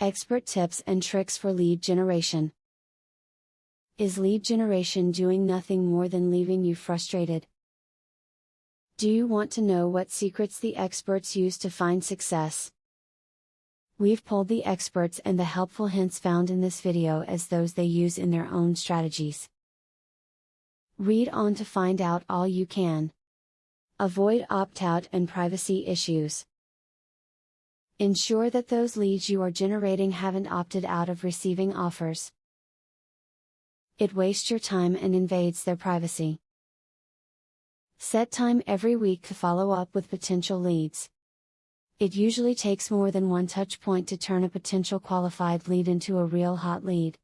Expert tips and tricks for lead generation. Is lead generation doing nothing more than leaving you frustrated? Do you want to know what secrets the experts use to find success? We've pulled the experts and the helpful hints found in this video as those they use in their own strategies. Read on to find out all you can. Avoid opt-out and privacy issues. Ensure that those leads you are generating haven't opted out of receiving offers. It wastes your time and invades their privacy. Set time every week to follow up with potential leads. It usually takes more than one touch point to turn a potential qualified lead into a real hot lead.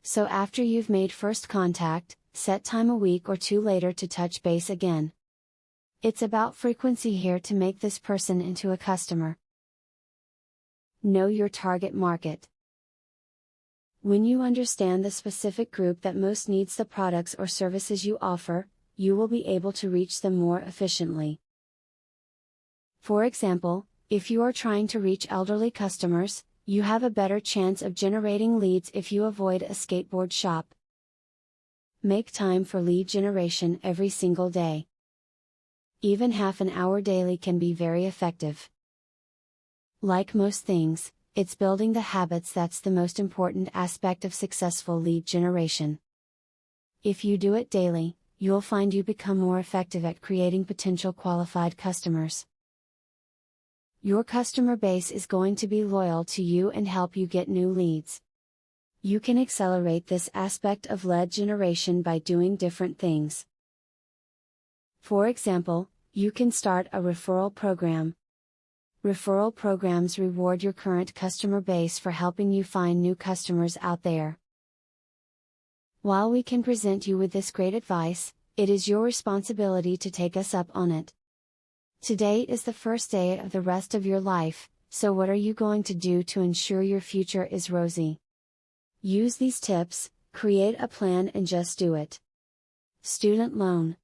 So after you've made first contact, set time a week or two later to touch base again. It's about frequency here to make this person into a customer. Know your target market. When you understand the specific group that most needs the products or services you offer, you will be able to reach them more efficiently. For example, if you are trying to reach elderly customers, you have a better chance of generating leads if you avoid a skateboard shop. Make time for lead generation every single day. Even half an hour daily can be very effective. Like most things, it's building the habits that's the most important aspect of successful lead generation. If you do it daily, you'll find you become more effective at creating potential qualified customers. Your customer base is going to be loyal to you and help you get new leads. You can accelerate this aspect of lead generation by doing different things. For example, you can start a referral program. Referral programs reward your current customer base for helping you find new customers out there. While we can present you with this great advice, it is your responsibility to take us up on it. Today is the first day of the rest of your life, so what are you going to do to ensure your future is rosy? Use these tips, create a plan and just do it. Student loan.